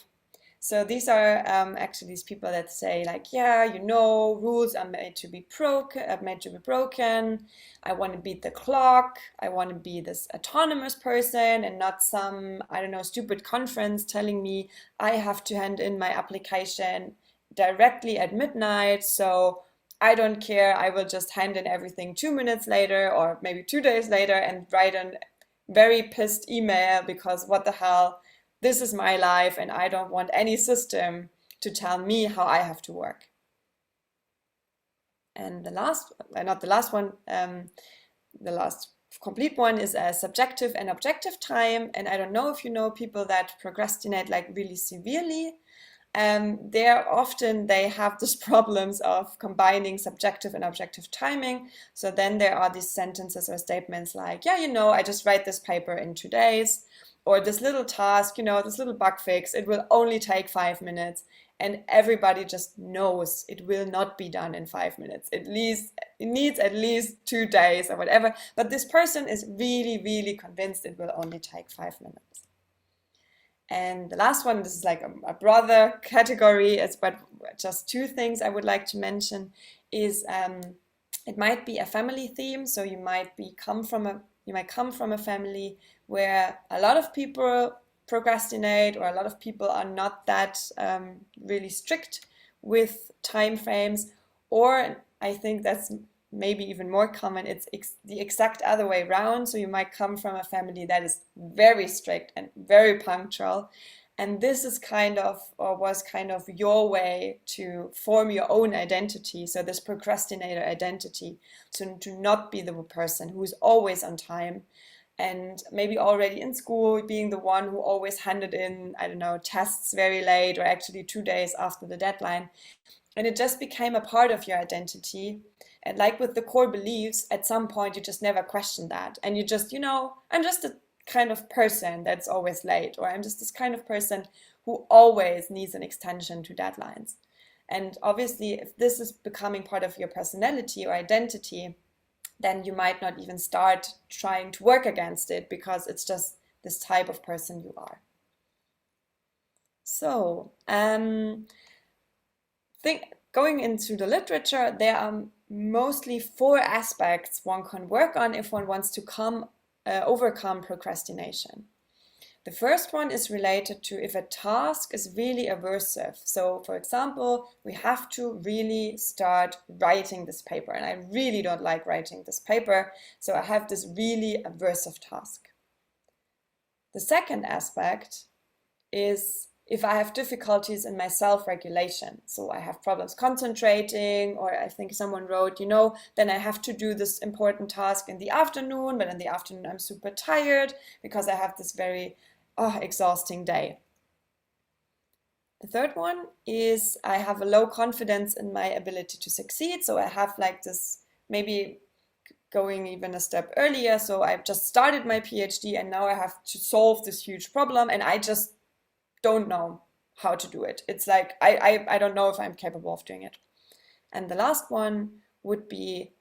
So these are actually these people that say like, yeah, rules are made to be broken. I want to beat the clock. I want to be this autonomous person and not some, I don't know, stupid conference telling me I have to hand in my application directly at midnight. So I don't care. I will just hand in everything 2 minutes later or maybe 2 days later and write a very pissed email because what the hell, this is my life and I don't want any system to tell me how I have to work. And the last, not the last one, the last complete one is a subjective and objective time. And I don't know if you know people that procrastinate like really severely. They have these problems of combining subjective and objective timing. So then there are these sentences or statements like, yeah, I just write this paper in 2 days, or this little task, this little bug fix, it will only take 5 minutes. And everybody just knows it will not be done in 5 minutes. It needs at least 2 days or whatever. But this person is really, really convinced it will only take 5 minutes. And the last one, this is like a broader category, but just 2 things I would like to mention is it might be a family theme. So you might come from a family where a lot of people procrastinate, or a lot of people are not that really strict with time frames, or I think that's maybe even more common, it's the exact other way around. So you might come from a family that is very strict and very punctual, and this is was kind of your way to form your own identity. So this procrastinator identity, to not be the person who is always on time, and maybe already in school being the one who always handed in, I don't know, tests very late or actually 2 days after the deadline. And it just became a part of your identity. And like with the core beliefs, at some point you just never question that. And you just, I'm just a kind of person that's always late, or I'm just this kind of person who always needs an extension to deadlines. And obviously, if this is becoming part of your personality or identity, then you might not even start trying to work against it, because it's just this type of person you are. So, going into the literature, there are mostly 4 aspects one can work on if one wants to overcome procrastination. The first one is related to if a task is really aversive. So for example, we have to really start writing this paper, and I really don't like writing this paper, so I have this really aversive task. The second aspect is if I have difficulties in my self-regulation. So I have problems concentrating, or I think someone wrote, then I have to do this important task in the afternoon, but in the afternoon I'm super tired because I have this very exhausting day. The third one is I have a low confidence in my ability to succeed. So I have like this, maybe going even a step earlier. So I've just started my PhD and now I have to solve this huge problem, and I just don't know how to do it. It's like I don't know if I'm capable of doing it. And the last one would be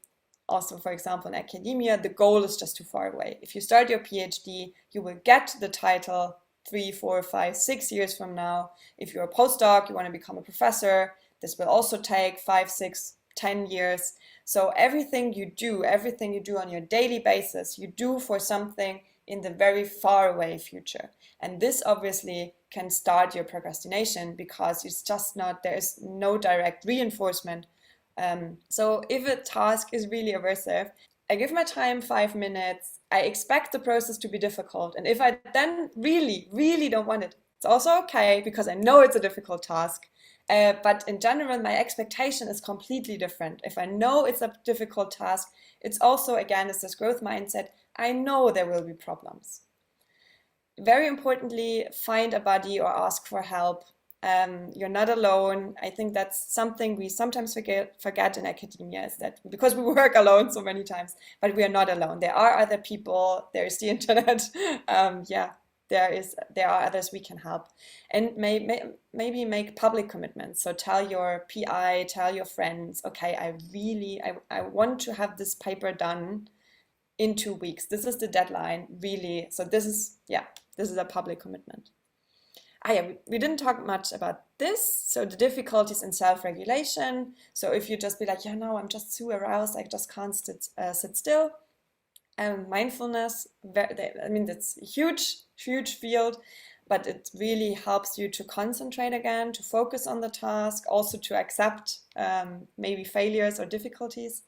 also, for example, in academia, the goal is just too far away. If you start your PhD, you will get the title 3, 4, 5, 6 years from now. If you're a postdoc, you want to become a professor, this will also take 5, 6, 10 years. So everything you do on your daily basis, you do for something in the very far away future. And this obviously can start your procrastination because it's just not, there is no direct reinforcement. So if a task is really aversive, I give my time 5 minutes, I expect the process to be difficult. And if I then really, really don't want it, it's also okay because I know it's a difficult task. But in general, my expectation is completely different. If I know it's a difficult task, it's also, again, it's this growth mindset. I know there will be problems. Very importantly, find a buddy or ask for help. You're not alone. I think that's something we sometimes forget in academia, is that because we work alone so many times, but we are not alone. There are other people, there is the internet. There are others we can help. And maybe make public commitments. So tell your PI, tell your friends, okay, I want to have this paper done in 2 weeks. This is the deadline, really. So this is a public commitment. We didn't talk much about this. So the difficulties in self-regulation. So if you just be like, no, I'm just too aroused, I just can't sit still. Mindfulness, that's a huge field, but it really helps you to concentrate again, to focus on the task, also to accept maybe failures or difficulties.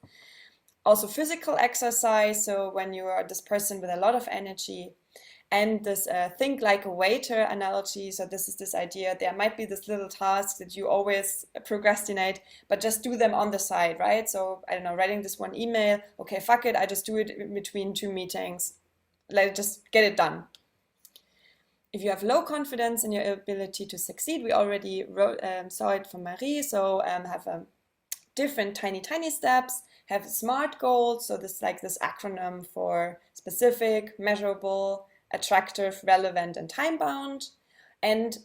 Also physical exercise, so when you are this person with a lot of energy, and this think like a waiter analogy. So this is this idea, there might be this little task that you always procrastinate, but just do them on the side, right? So I don't know, writing this one email, okay, fuck it, I just do it in between 2 meetings. Just get it done. If you have low confidence in your ability to succeed, we already saw it from Marie, so have different tiny steps, have SMART goals, so this this acronym for specific, measurable, attractive, relevant, and time-bound, and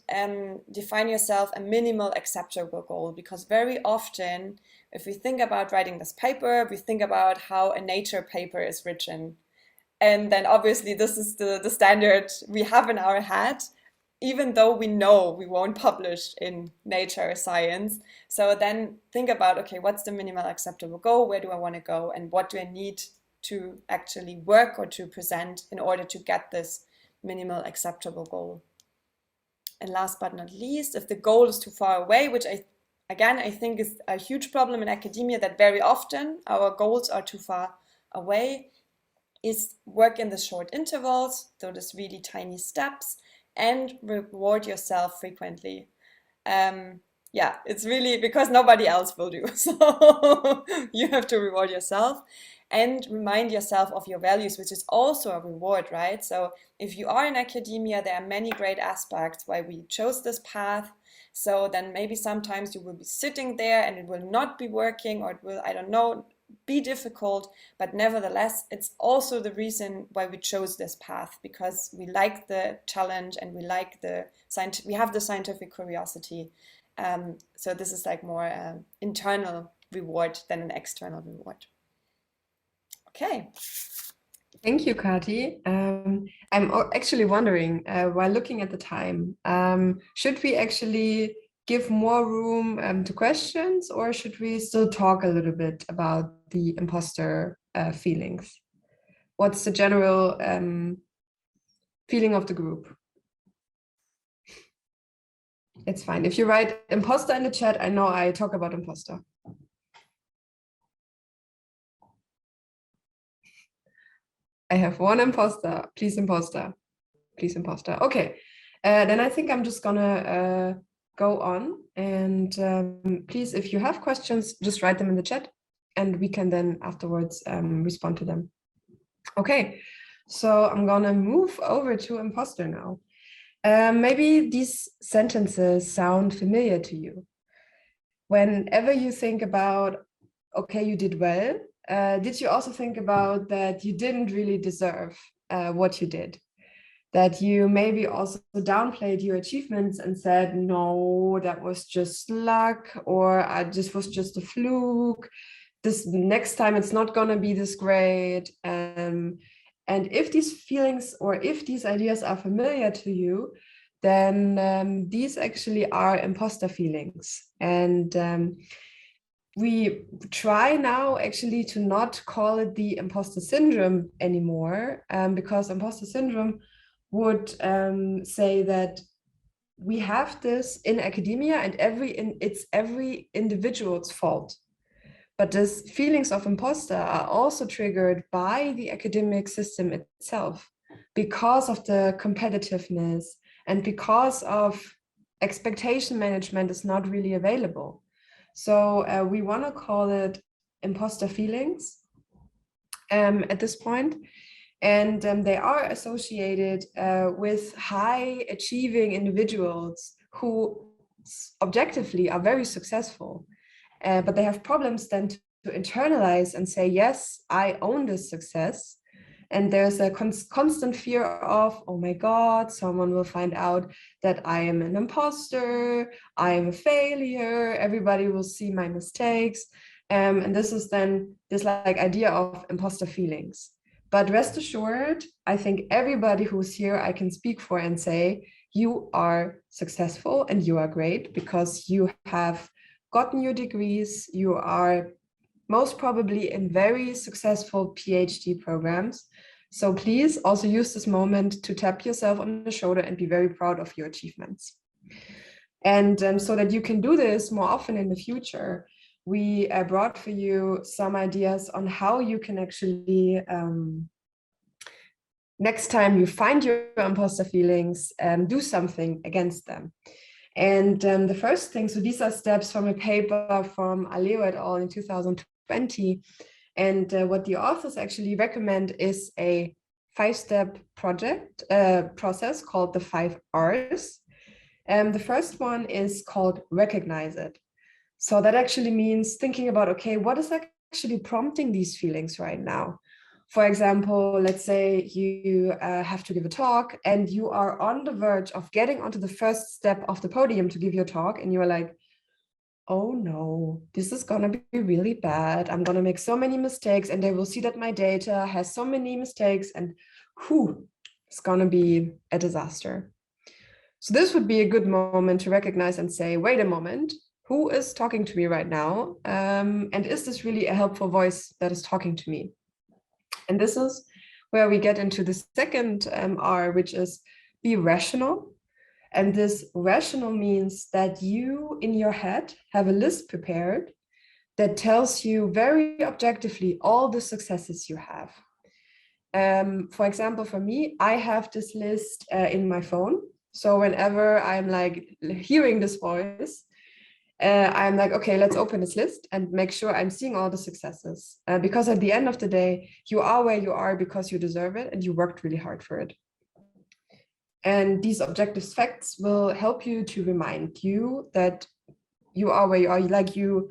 define yourself a minimal acceptable goal, because very often, if we think about writing this paper, we think about how a Nature paper is written. And then obviously this is the standard we have in our head, even though we know we won't publish in Nature or Science. So then think about, okay, what's the minimal acceptable goal? Where do I want to go? And what do I need to actually work or to present in order to get this minimal acceptable goal? And last but not least, if the goal is too far away, which I think is a huge problem in academia, that very often our goals are too far away, is work in the short intervals, so this really tiny steps, and reward yourself frequently. It's really because nobody else will do. So you have to reward yourself and remind yourself of your values, which is also a reward, right? So if you are in academia, there are many great aspects why we chose this path. So then maybe sometimes you will be sitting there and it will not be working, or it will, I don't know, be difficult, but nevertheless, it's also the reason why we chose this path, because we like the challenge and we like we have the scientific curiosity. So this is more internal reward than an external reward. Okay. Thank you, Kati. I'm actually wondering, while looking at the time, should we actually give more room to questions, or should we still talk a little bit about the imposter feelings? What's the general feeling of the group? It's fine. If you write imposter in the chat, I know I talk about imposter. I have one imposter. Please, imposter. Please, imposter. Okay. Then I think I'm just gonna go on, and please, if you have questions, just write them in the chat and we can then afterwards respond to them. Okay, so I'm gonna move over to imposter now. Maybe these sentences sound familiar to you. Whenever you think about, okay, you did well, did you also think about that you didn't really deserve what you did? That you maybe also downplayed your achievements and said, no, that was just luck, or this was just a fluke. this next time it's not going to be this great. And if these feelings or if these ideas are familiar to you, then these actually are imposter feelings. And we try now actually to not call it the imposter syndrome anymore, because imposter syndrome would say that we have this in academia and it's every individual's fault. But these feelings of imposter are also triggered by the academic system itself because of the competitiveness and because of expectation management is not really available. So we want to call it imposter feelings at this point. And they are associated with high achieving individuals who objectively are very successful. But they have problems then to internalize and say, yes, I own this success. And there's a constant fear of, oh my God, someone will find out that I am an imposter, I am a failure, everybody will see my mistakes. And this is then this like idea of imposter feelings. But rest assured, I think everybody who's here, I can speak for and say, you are successful and you are great because you have gotten your degrees, you are most probably in very successful PhD programs. So please also use this moment to tap yourself on the shoulder and be very proud of your achievements. And so that you can do this more often in the future, we brought for you some ideas on how you can actually, next time you find your imposter feelings, do something against them. And the first thing, so these are steps from a paper from Aleo et al. In 2020. And what the authors actually recommend is a 5-step process called the 5 R's. The first one is called recognize it. So that actually means thinking about, okay, what is actually prompting these feelings right now? For example, let's say you have to give a talk and you are on the verge of getting onto the first step of the podium to give your talk, and you're like, oh no, this is going to be really bad. I'm going to make so many mistakes and they will see that my data has so many mistakes and it's going to be a disaster. So this would be a good moment to recognize and say, wait a moment, who is talking to me right now? And is this really a helpful voice that is talking to me? And this is where we get into the second R, which is be rational. And this rational means that you in your head have a list prepared that tells you very objectively all the successes you have. For example, for me, I have this list in my phone. So whenever I'm like hearing this voice, I'm like, okay, let's open this list and make sure I'm seeing all the successes. Because at the end of the day, you are where you are because you deserve it and you worked really hard for it. And these objective facts will help you to remind you that you are where you are. Like you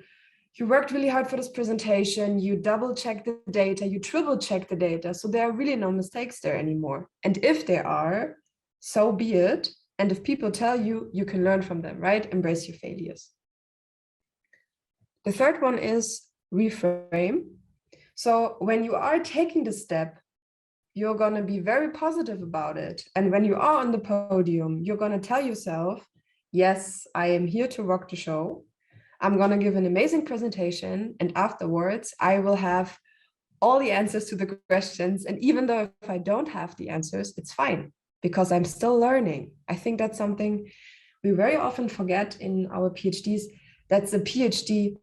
worked really hard for this presentation, you double check the data, you triple check the data. So there are really no mistakes there anymore. And if there are, so be it. And if people tell you, you can learn from them, right? Embrace your failures. The third one is reframe. So when you are taking the step, you're going to be very positive about it. And when you are on the podium, you're going to tell yourself, yes, I am here to rock the show. I'm going to give an amazing presentation. And afterwards, I will have all the answers to the questions. And even though if I don't have the answers, it's fine because I'm still learning. I think that's something we very often forget in our PhDs. That's a PhD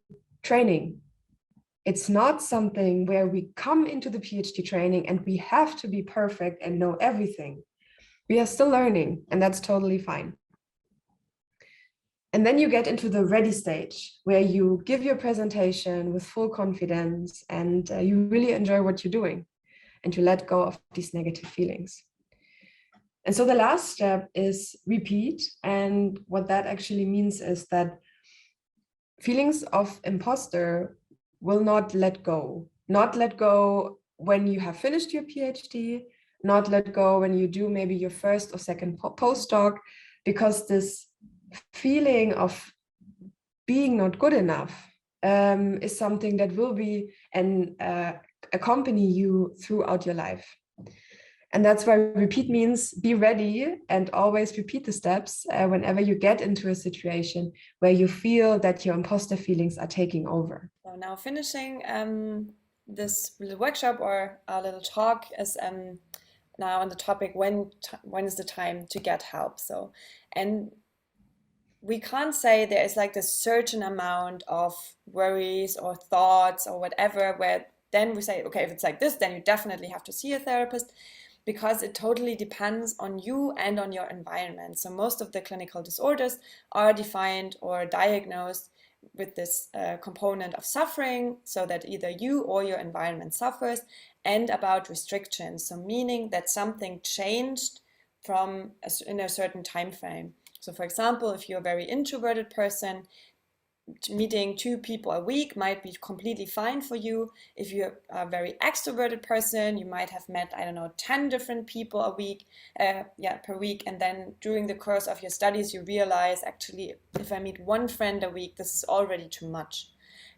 training. It's not something where we come into the PhD training and we have to be perfect and know everything. We are still learning, and that's totally fine. And then you get into the ready stage where you give your presentation with full confidence and you really enjoy what you're doing and you let go of these negative feelings. And so the last step is repeat. And what that actually means is that feelings of imposter will not let go when you have finished your PhD, not let go when you do maybe your first or second postdoc, because this feeling of being not good enough is something that will be accompany you throughout your life. And that's why repeat means be ready and always repeat the steps whenever you get into a situation where you feel that your imposter feelings are taking over. So now finishing this little workshop or our little talk is now on the topic when is the time to get help. So, and we can't say there is like this certain amount of worries or thoughts or whatever where then we say, okay, if it's like this, then you definitely have to see a therapist, because it totally depends on you and on your environment. So most of the clinical disorders are defined or diagnosed with this component of suffering, so that either you or your environment suffers, and about restrictions, so meaning that something changed from in a certain time frame. So for example, if you're a very introverted person, meeting 2 people a week might be completely fine for you. If you're a very extroverted person, you might have met, I don't know, 10 different people a week, per week. And then during the course of your studies, you realize, actually, if I meet 1 friend a week, this is already too much.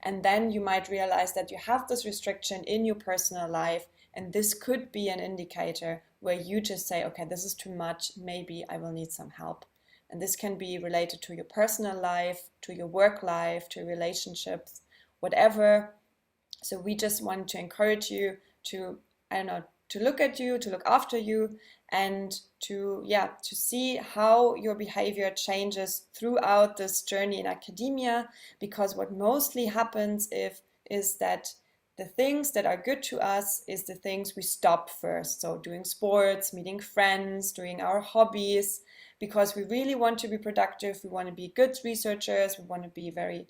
And then you might realize that you have this restriction in your personal life. And this could be an indicator where you just say, okay, this is too much. Maybe I will need some help. And this can be related to your personal life, to your work life, to relationships, whatever. So we just want to encourage you to, I don't know, to look at you, to look after you, and to see how your behavior changes throughout this journey in academia. Because what mostly happens is that the things that are good to us is the things we stop first. So doing sports, meeting friends, doing our hobbies, because we really want to be productive, we want to be good researchers, we want to be very,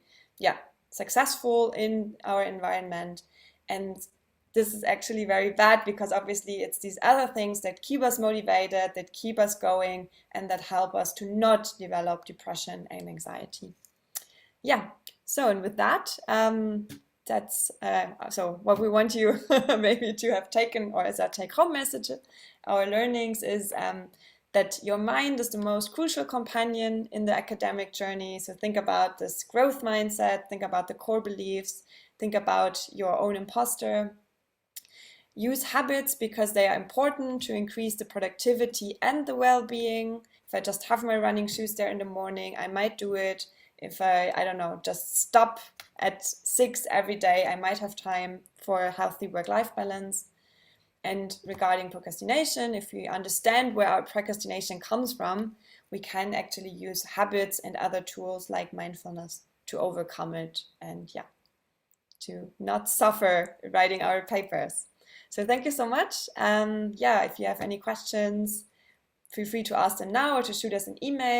successful in our environment. And this is actually very bad, because obviously it's these other things that keep us motivated, that keep us going, and that help us to not develop depression and anxiety. So, and with that, that's so what we want you maybe to have taken, or as a take-home message, our learnings is that your mind is the most crucial companion in the academic journey. So think about this growth mindset, think about the core beliefs, think about your own imposter. Use habits because they are important to increase the productivity and the well-being. If I just have my running shoes there in the morning, I might do it. If I don't know, just stop at 6 every day, I might have time for a healthy work-life balance. And regarding procrastination, if we understand where our procrastination comes from, we can actually use habits and other tools like mindfulness to overcome it and to not suffer writing our papers. So thank you so much. If you have any questions, feel free to ask them now or to shoot us an email.